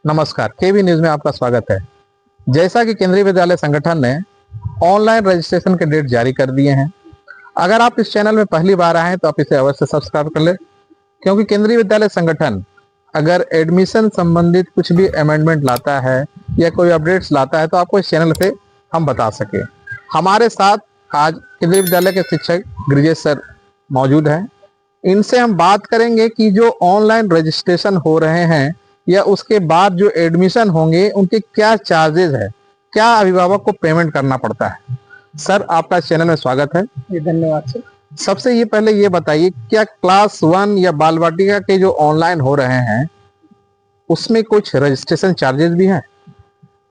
नमस्कार, केवी न्यूज में आपका स्वागत है। जैसा कि केंद्रीय विद्यालय संगठन ने ऑनलाइन रजिस्ट्रेशन के डेट जारी कर दिए हैं। अगर आप इस चैनल में पहली बार आए हैं तो आप इसे अवश्य सब्सक्राइब कर लें, क्योंकि केंद्रीय विद्यालय संगठन अगर एडमिशन संबंधित कुछ भी अमेंडमेंट लाता है या कोई अपडेट्स लाता है तो आपको इस चैनल पे हम बता सके। हमारे साथ आज केंद्रीय विद्यालय के शिक्षक गिरिजेश सर मौजूद हैं। इनसे हम बात करेंगे कि जो ऑनलाइन रजिस्ट्रेशन हो रहे हैं या उसके बाद जो एडमिशन होंगे उनके क्या चार्जेस है, क्या अभिभावक को पेमेंट करना पड़ता है। सर, आपका इस चैनल में स्वागत है। जी धन्यवाद सर। सबसे ये पहले ये बताइए, क्या क्लास 1 या बाल वाटिका के जो ऑनलाइन हो रहे हैं उसमें कुछ रजिस्ट्रेशन चार्जेस भी हैं?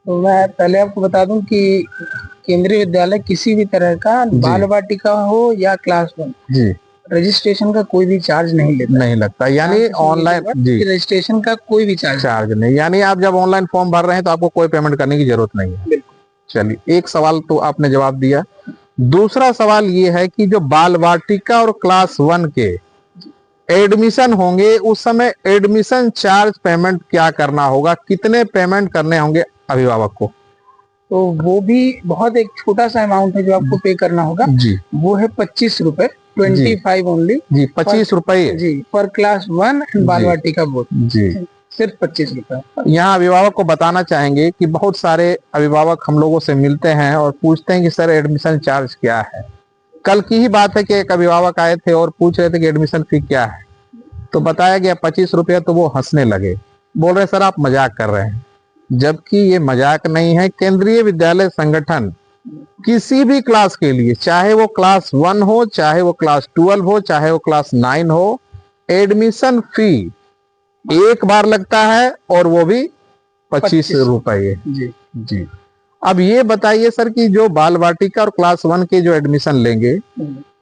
तो मैं पहले आपको बता दूं कि केंद्रीय विद्यालय किसी भी तरह का बाल वाटिका हो या क्लास 1 जी रजिस्ट्रेशन का कोई भी चार्ज नहीं लेता। नहीं लगता, यानी ऑनलाइन जी रजिस्ट्रेशन का कोई भी चार्ज नहीं, यानी आप जब ऑनलाइन फॉर्म भर रहे हैं तो आपको कोई पेमेंट करने की जरूरत नहीं है। बिल्कुल। चलिए, एक सवाल तो आपने जवाब दिया। दूसरा सवाल ये है कि जो बाल वाटिका और क्लास 1 के एडमिशन होंगे उस समय एडमिशन चार्ज पेमेंट क्या करना होगा, कितने पेमेंट करने होंगे अभिभावक को? तो वो भी बहुत एक छोटा सा अमाउंट है जो आपको पे करना होगा जी, वो है 25 रुपए, 25 ओनली जी 25 रुपए जी पर क्लास 1 एंड बाल वाटिका बोथ जी। सिर्फ 25 रुपए। यहाँ अभिभावक को बताना चाहेंगे कि बहुत सारे अभिभावक हम लोगों से मिलते हैं और पूछते हैं कि सर एडमिशन चार्ज क्या है। कल की ही बात है कि एक अभिभावक आए थे और पूछ रहे थे कि एडमिशन फी क्या है, तो बताया गया 25 रुपया। तो वो हंसने लगे, बोल रहे सर आप मजाक कर रहे हैं, जबकि ये मजाक नहीं है। केंद्रीय विद्यालय संगठन किसी भी क्लास के लिए, चाहे वो क्लास 1 हो, चाहे वो क्लास 12 हो, चाहे वो क्लास 9 हो, एडमिशन फी एक बार लगता है और वो भी 25 रुपये। जी जी। अब ये बताइए सर कि जो बाल वाटिका और क्लास 1 के जो एडमिशन लेंगे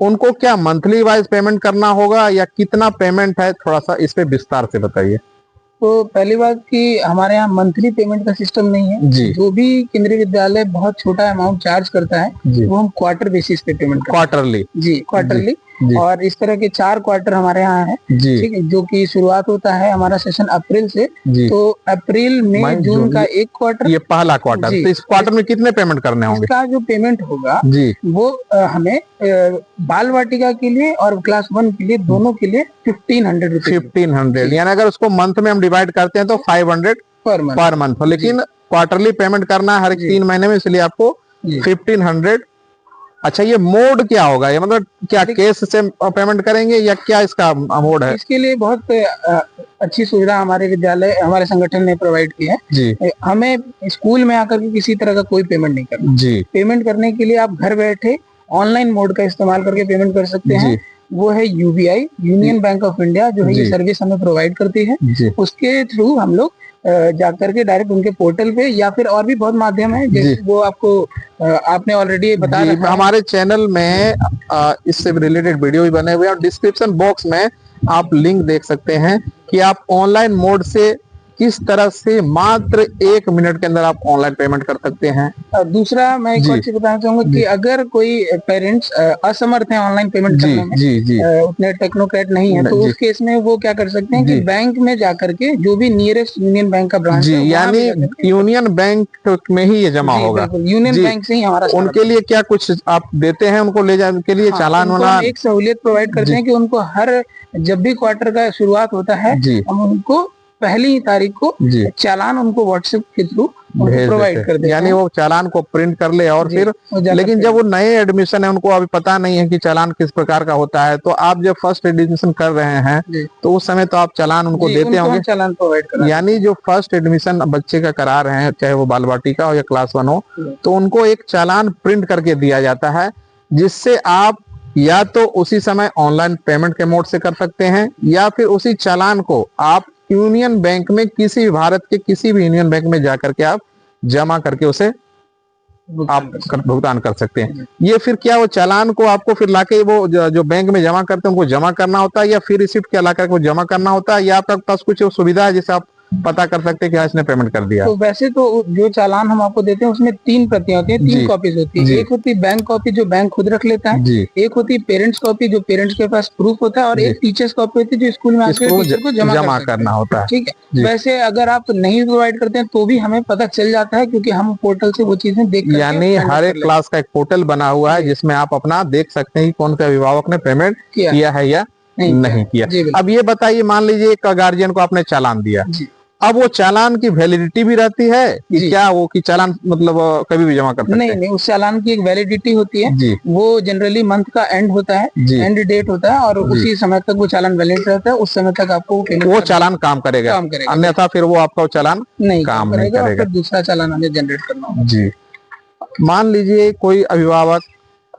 उनको क्या मंथली वाइज पेमेंट करना होगा या कितना पेमेंट है, थोड़ा सा इस पे विस्तार से बताइए। तो पहली बात कि हमारे यहाँ मंथली पेमेंट का सिस्टम नहीं है जी। जो भी केंद्रीय विद्यालय बहुत छोटा अमाउंट चार्ज करता है वो हम क्वार्टर बेसिस पे पेमेंट करते हैं। क्वार्टरली? जी क्वार्टरली। और इस तरह के 4 क्वार्टर हमारे यहाँ है, ठीक है, जो कि शुरुआत होता है हमारा सेशन अप्रैल से। तो अप्रैल मई जून का एक क्वार्टर, ये पहला क्वार्टर। तो इस क्वार्टर में कितने पेमेंट करने होंगे? इसका जो पेमेंट होगा जी वो हमें बाल वाटिका के लिए और क्लास 1 के लिए दोनों के लिए 1500 रुपए। 1500, यानी अगर उसको मंथ में हम डिवाइड करते हैं तो 500 पर मंथ, लेकिन क्वार्टरली पेमेंट करना है हर 3 महीने में, इसलिए आपको 1500। अच्छा, ये मोड क्या होगा, ये मतलब क्या कैश से पेमेंट करेंगे या क्या इसका मोड है? इसके लिए बहुत अच्छी सुविधा हमारे विद्यालय हमारे संगठन ने प्रोवाइड की है। जी। हमें स्कूल में आकर के किसी तरह का कोई पेमेंट नहीं करना। जी। पेमेंट करने के लिए आप घर बैठे ऑनलाइन मोड का इस्तेमाल करके पेमेंट कर सकते हैं। वो है UBI, union bank of India, जो है ये सर्विस हमें प्रोवाइड करती है। उसके थ्रू हम लोग जाकर के डायरेक्ट उनके पोर्टल पे, या फिर और भी बहुत माध्यम है जैसे वो आपको आपने ऑलरेडी बता रखा है। हमारे चैनल में इससे रिलेटेड वीडियो भी बने हुए हैं और डिस्क्रिप्शन बॉक्स में आप लिंक देख सकते हैं कि आप ऑनलाइन मोड से किस तरह से मात्र 1 मिनट के अंदर आप ऑनलाइन पेमेंट कर सकते हैं। दूसरा मैं एक और चीज बताना चाहूंगा कि अगर कोई पेरेंट्स असमर्थ है ऑनलाइन पेमेंट करने में, उतने टेक्नोक्रेट नहीं है, तो उस केस में वो क्या कर सकते हैं कि बैंक में जाकर के जो भी नियरेस्ट यूनियन बैंक का ब्रांच है, यानी यूनियन बैंक में ही ये जमा होगा। यूनियन बैंक से ही हमारा। उनके लिए क्या कुछ आप देते हैं उनको ले जाने के लिए? चालान वाला एक सहूलियत प्रोवाइड करते हैं कि उनको हर जब भी क्वार्टर का शुरुआत होता है हम उनको पहली तारीख को चालान उनको व्हाट्सएप के थ्रू प्रोवाइड कर देते हैं। यानी वो चालान को प्रिंट कर ले और फिर, लेकिन जब वो नए एडमिशन है उनको अभी पता नहीं है कि चालान किस प्रकार का होता है, तो आप जब फर्स्ट एडमिशन कर रहे हैं तो उस समय तो आप चालान उनको देते होंगे। चालान प्रोवाइड कर, यानी जो फर्स्ट एडमिशन बच्चे का करा रहे हैं, चाहे वो बाल वाटिका हो या क्लास 1 हो, तो उनको एक चालान प्रिंट करके दिया जाता है, जिससे आप या तो उसी समय ऑनलाइन पेमेंट के मोड से कर सकते हैं या फिर उसी चालान को आप यूनियन बैंक में, किसी भी भारत के किसी भी यूनियन बैंक में जाकर के आप जमा करके उसे आप भुगतान कर सकते हैं। ये फिर क्या वो चालान को आपको फिर लाके वो जो बैंक में जमा करते हैं उनको जमा करना होता है, या फिर रिसिप्ट क्या ला करके जमा करना होता है, या आपके पास कुछ सुविधा है जैसे आप पता कर सकते हैं कि हाँ इसने पेमेंट कर दिया? तो वैसे तो जो चालान हम आपको देते हैं उसमें 3 प्रतियां होती हैं, 3 कॉपीज होती है। एक होती है बैंक कॉपी जो बैंक खुद रख लेता है, एक होती है पेरेंट्स कॉपी जो पेरेंट्स के पास प्रूफ होता है, और एक टीचर्स कॉपी होती है जो स्कूल में आकर टीचर को जमा करना होता है। ठीक है। वैसे अगर आप नहीं प्रोवाइड करते हैं तो भी हमें पता चल जाता है, क्योंकि हम पोर्टल से वो चीजें देख करके, यानी हर एक क्लास का एक पोर्टल बना हुआ है जिसमें आप अपना देख सकते हैं कि कौन से अभिभावक ने पेमेंट किया है या नहीं किया। अब ये बताइए, मान लीजिए एक गार्जियन को आपने चालान दिया, अब वो चालान की वैलिडिटी भी रहती है कि क्या वो कि चालान मतलब कभी भी जमा कर सकते हैं? नहीं, उस चालान की एक वैलिडिटी होती है। वो जनरली मंथ का एंड होता है, एंड डेट होता है, और उसी समय तक वो चालान वैलिड रहता है। उस समय तक आपको वो चालान काम करेगा, अन्यथा फिर वो आपका चालान नहीं काम नहीं करेगा, फिर दूसरा चालान हमें जनरेट करना होगा। जी। मान लीजिए कोई अभिभावक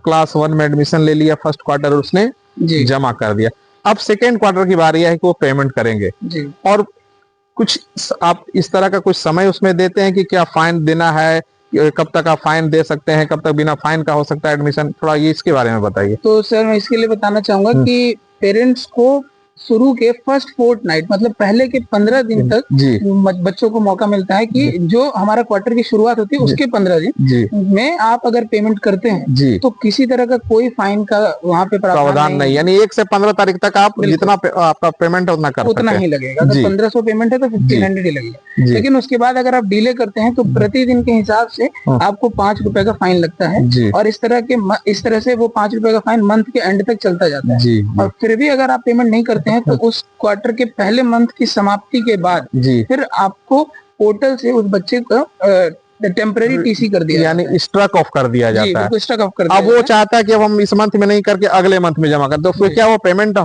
क्लास 1 में एडमिशन ले लिया, फर्स्ट क्वार्टर उसने जमा कर दिया, अब सेकेंड क्वार्टर की बारी है कि वो पेमेंट करेंगे, और कुछ आप इस तरह का कुछ समय उसमें देते हैं कि क्या फाइन देना है, कब तक आप फाइन दे सकते हैं, कब तक बिना फाइन का हो सकता है एडमिशन, थोड़ा ये इसके बारे में बताइए। तो सर मैं इसके लिए बताना चाहूंगा कि पेरेंट्स को शुरू के फर्स्ट फोर्टनाइट मतलब पहले के 15 दिन तक बच्चों को मौका मिलता है कि जो हमारा क्वार्टर की शुरुआत होती है उसके 15 दिन में आप अगर पेमेंट करते हैं तो किसी तरह का कोई फाइन का वहाँ पे प्रावधान नहीं, यानी 1 से 15 तारीख तक आप जितना आपका पेमेंट है उतना कर उतना ही लगेगा। अगर 1500 पेमेंट है तो 1500 ही लगेगा, लेकिन उसके बाद अगर आप डिले करते हैं तो प्रतिदिन के हिसाब से आपको 5 रुपए का फाइन लगता है, और इस तरह से वो 5 रुपए का फाइन मंथ के एंड तक चलता जाता है। और फिर भी अगर आप पेमेंट नहीं करते हैं तो उस क्वार्टर के पहले मंथ की समाप्ति के बाद फिर आपको पोर्टल से उस बच्चे को टेम्परेरी टीसी कर दिया, यानी स्ट्रक ऑफ कर दिया जाता है। स्ट्रक ऑफ कर दिया। अब वो चाहता है कि अब हम इस मंथ में नहीं करके अगले मंथ में जमा कर, तो फिर क्या वो पेमेंट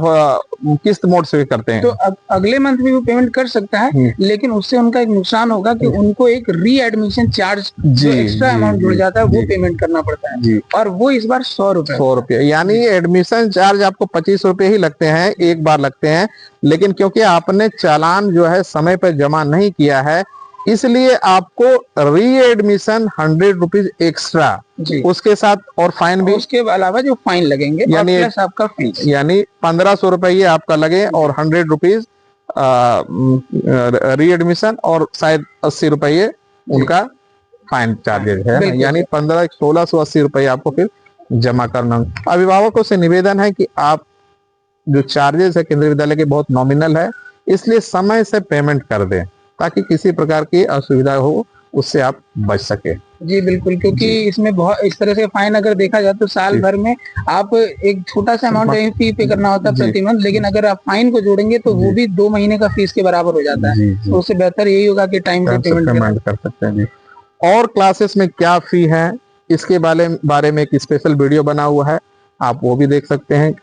किस्त मोड से करते हैं? तो अगले मंथ में वो पेमेंट कर सकता है, लेकिन उससे उनका एक नुकसान होगा कि उनको एक री एडमिशन चार्ज जो एक्स्ट्रा अमाउंट जुड़ जाता है वो पेमेंट करना पड़ता है, और वो इस बार 100 रुपए, यानी एडमिशन चार्ज आपको 25 रुपए ही लगते हैं, एक बार लगते हैं, लेकिन क्योंकि आपने चालान जो है समय पर जमा नहीं किया है इसलिए आपको री एडमिशन 100 रुपीज एक्स्ट्रा उसके साथ, और फाइन भी उसके अलावा जो फाइन लगेंगे, यानी प्लस आपका फीस, यानी 1500 रुपये आपका लगे और 100 रुपीज री एडमिशन, और शायद 80 रुपये उनका फाइन चार्जेस है, यानी 1680 रुपये आपको फिर जमा करना। अभिभावकों से निवेदन है कि आप जो चार्जेस है केंद्रीय विद्यालय के बहुत नॉमिनल है, इसलिए समय से पेमेंट कर दें ताकि किसी प्रकार की असुविधा हो उससे आप बच सके। जी बिल्कुल, क्योंकि इसमें बहुत इस तरह से फाइन अगर देखा जाए तो साल भर में आप एक छोटा सा अमाउंट फी पे करना होता है प्रति मंथ, लेकिन अगर आप फाइन को जोड़ेंगे तो वो भी 2 महीने का फीस के बराबर हो जाता है। तो उससे बेहतर यही होगा कि टाइम पे पेमेंट कर सकते हैं। और क्लासेस में क्या फी है इसके बारे में एक स्पेशल वीडियो बना हुआ है, आप वो भी देख सकते हैं।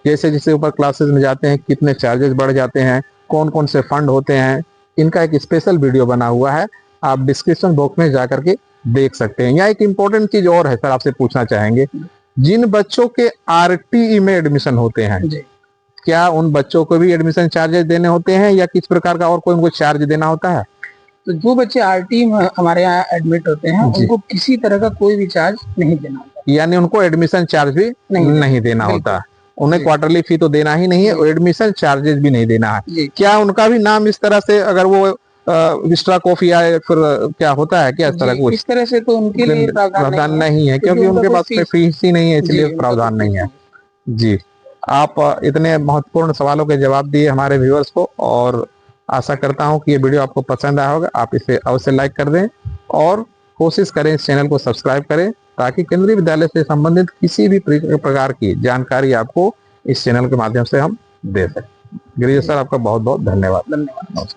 जैसे जैसे ऊपर क्लासेस में जाते हैं कितने चार्जेस बढ़ जाते हैं, कौन कौन से फंड होते हैं, इनका एक स्पेशल वीडियो बना हुआ है, आप डिस्क्रिप्शन बॉक्स में जाकर के देख सकते हैं। यहाँ एक इम्पोर्टेंट चीज और है सर, आपसे पूछना चाहेंगे, जिन बच्चों के आरटीई में एडमिशन होते हैं क्या उन बच्चों को भी एडमिशन चार्जेस देने होते हैं या किस प्रकार का और कोई उनको चार्ज देना होता है? तो जो बच्चे आरटीई में हमारे यहाँ एडमिट होते हैं उनको किसी तरह का कोई भी चार्ज नहीं देना होता, यानी उनको एडमिशन चार्ज भी नहीं देना होता, उन्हें क्वार्टरली फी तो देना ही नहीं है और एडमिशन चार्जेस भी नहीं देना है। क्या उनका भी नाम इस तरह से अगर वो एक्स्ट्रा कॉफी आए फिर क्या होता है क्या इस तरह इस तरह से तो उनके लिए प्रावधान नहीं है, क्योंकि उनके पास फीस ही नहीं है, इसलिए प्रावधान नहीं है। जी, आप इतने महत्वपूर्ण सवालों के जवाब दिए हमारे व्यूअर्स को, और आशा करता हूं कि ये वीडियो आपको पसंद आया होगा। आप इसे अवश्य लाइक कर दें और कोशिश करें इस चैनल को सब्सक्राइब करें ताकि केंद्रीय विद्यालय से संबंधित किसी भी प्रकार की जानकारी आपको इस चैनल के माध्यम से हम दे सकें। गिरिजा सर, आपका बहुत बहुत धन्यवाद।